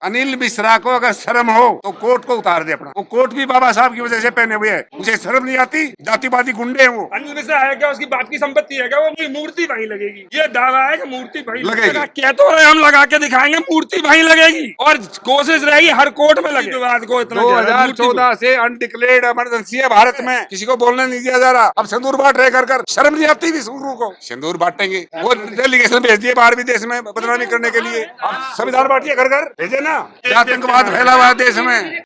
अनिल मिश्रा को अगर शर्म हो तो कोट को उतार दे अपना। वो कोट भी बाबा साहब की वजह से पहने हुए है, उसे शर्म नहीं आती? जातिवादी गुंडे हैं वो। अनिल मिश्रा है क्या? उसकी बाप की संपत्ति है क्या? वो मूर्ति वहीं लगेगी। ये दावा है कि मूर्ति वहीं लगेगी। क्या तो हम लगा के दिखाएंगे, मूर्ति वहीं लगेगी और कोशिश रहेगी हर कोर्ट में लगे। विवाद को 2014 से अनडिक्लेयर्ड इमरजेंसी है भारत में, किसी को बोलने नहीं दिया जा रहा। अब सिंदूर बांट रहे कर शर्म नहीं आती? भी सिंदूर को सिंदूर बांटेंगे, वो डेलीगेशन भेज दिए बाहर विदेश में बदनामी करने के लिए। अब संविधान बांटिए घर घर भेजे ना, आतंकवाद फैला हुआ है देश में।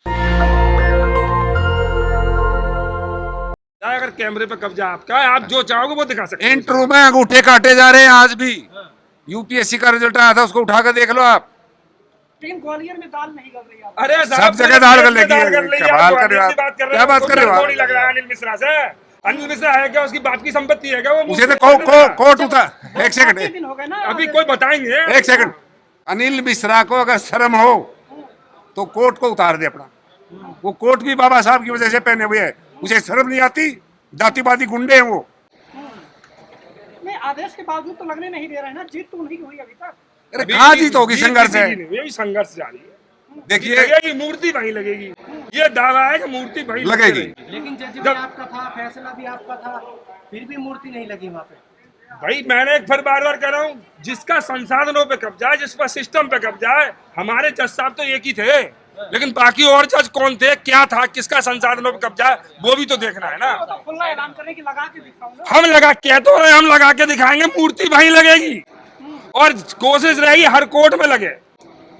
अगर कैमरे पे कब्जा आपका है, आप जो चाहोगे वो दिखा सकते हैं। इंटरव्यू में अंगूठे काटे जा रहे हैं आज भी। यूपीएससी का रिजल्ट आया था, उसको उठा कर देख लो आप। लेकिन ग्वालियर में दाल नहीं गल रही है। अरे सब जगह दाल गल रही है। क्या बात कर रहे हो? नहीं लग रहा है अनिल मिश्रा से। अनिल मिश्रा है क्या? उसकी बाप की संपत्ति है क्या? वो उसे तो कोर्ट उतार। एक सेकंड, अभी कोई बताएंगे। एक सेकंड। अनिल मिश्रा को अगर शर्म हो तो कोट को उतार दे अपना। वो कोट भी बाबा साहब की वजह से पहने हुए है, उसे शर्म नहीं आती? जातिवादी गुंडे हैं वो। नहीं, आदेश के बावजूद तो लगने नहीं दे रहे हैं ना, जीत तो नहीं हुई अभी तक। अरे कहाँ जीत होगी? संघर्ष है, यही संघर्ष जारी है। देखिए मूर्ति वहीं लगेगी। ये दावा है कि मूर्ति वहीं लगेगी। लेकिन जज भी आपका था, फैसला भी आपका था, फिर भी मूर्ति नहीं लगी वहाँ पे। भाई मैंने एक फिर बार बार कह रहा हूँ, जिसका संसाधनों पे कब्जा है, जिस पर सिस्टम पे कब्जा है, हमारे जज साहब तो एक ही थे, लेकिन बाकी और जज कौन थे, क्या था, किसका संसाधनों पे कब्जा है, वो भी तो देखना है ना। तो खुला ऐलान करने की लगा के दिखाऊंगा। हम लगा क्या तो हम लगा के दिखाएंगे, मूर्ति वहीं लगेगी और कोशिश रहेगी हर कोर्ट में लगे।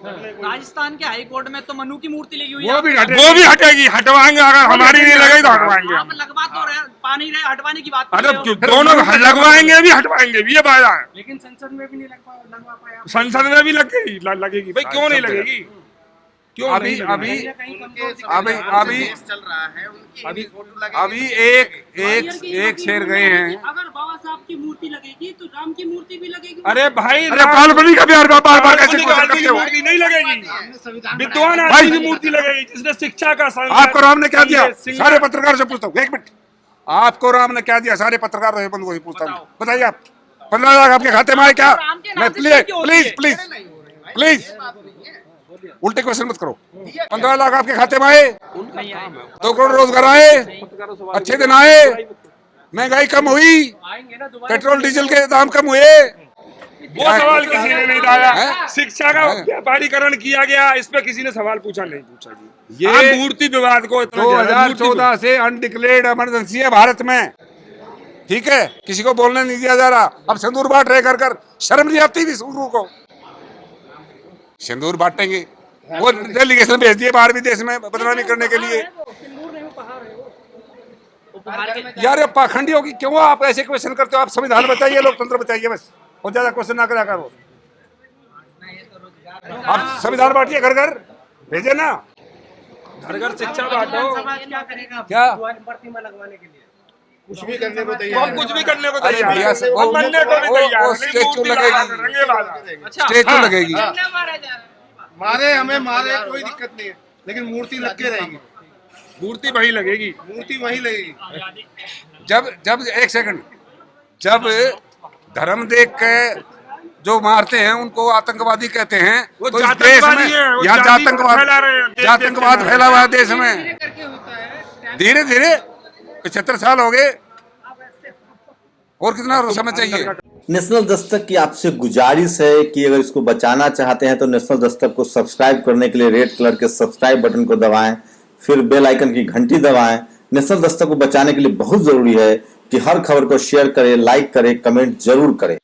राजस्थान के हाई कोर्ट में तो मनु की मूर्ति लगी हुई है, वो भी हटेगी। हटवाएंगे, अगर हमारी नहीं लगेगी तो हटवाएंगे। आप लगवा तो रहे, पानी रहे, हटवाने की बात। अरे दोनों लगवाएंगे भी हटवाएंगे भी, ये बात है। लेकिन संसद में भी नहीं लगवा पाया। संसद में भी लगेगी भाई, क्यों नहीं लगेगी? क्यों अभी नहीं अभी अभी चल रहा है, अभी एक शेर गए हैं। अगर बाबा साहब की मूर्ति लगेगी तो राम की मूर्ति भी लगेगी। अरे भाई, अरे काल्पनिक का बार बार कैसे मूर्ति नहीं लगेगी, विद्वान आदमी की मूर्ति लगेगी, जिसने शिक्षा का आपको राम ने क्या दिया? सारे पत्रकार से पूछता हूँ, एक मिनट। आपको राम ने क्या दिया? सारे पत्रकार से बंधुओं से पूछता हूँ, बताइए आप। 15 लाख आपके खाते में आए क्या? मैं प्लीज उल्टे क्वेश्चन मत करो। 15 लाख आपके खाते में आए? 2 करोड़ रोजगार आए? अच्छे दिन आए? महंगाई कम हुई? पेट्रोल डीजल के दाम कम हुए? वो सवाल किसी ने नहीं डाला। शिक्षा का व्यापारीकरण किया गया, इस पे किसी ने सवाल पूछा नहीं पूछा जी। ये मूर्ति विवाद को 2014 से अनडिक्लेयर्ड इमरजेंसी है भारत में, ठीक है? किसी को बोलने नहीं दिया जा रहा। अब सिंदूर बांट रहे कर शर्म नहीं आती? भी सिंदूर को सिंदूर बांटेंगे, वो डेलीगेशन भेज दिए बाहर विदेश में बदनामी करने के लिए। यार ये पाखंडी होगी। क्यों आप ऐसे क्वेश्चन करते हो? आप संविधान बचाइए, लोकतंत्र बचाइए बस, और ज्यादा क्वेश्चन ना करा करो। आप संविधान बांटिए घर घर भेजे ना, घर घर शिक्षा बांटो। क्या प्रतिमा लगवाने के लिए कुछ भी करने को तैयार, कुछ भी करने को अरे तैयार भैया, वो बनने को भी तैयार है। स्टेचू लगेगी, स्टेचू लगेगी। मारे हमें मारे, कोई दिक्कत नहीं है, लेकिन मूर्ति लग के रहेगी। मूर्ति वहीं लगेगी, मूर्ति वहीं लगेगी। जब एक सेकंड, जब धर्म देख के जो मारते हैं उनको आतंकवादी कहते हैं, तो इस देश में यहाँ जातंकवाद फैला हुआ है देश में। धीरे धीरे 75 साल हो गए, और कितना समय चाहिए? नेशनल दस्तक की आपसे गुजारिश है कि अगर इसको बचाना चाहते हैं तो नेशनल दस्तक को सब्सक्राइब करने के लिए रेड कलर के सब्सक्राइब बटन को दबाएं, फिर बेल आइकन की घंटी दबाएं। नेशनल दस्तक को बचाने के लिए बहुत जरूरी है कि हर खबर को शेयर करें, लाइक करें, कमेंट जरूर करें।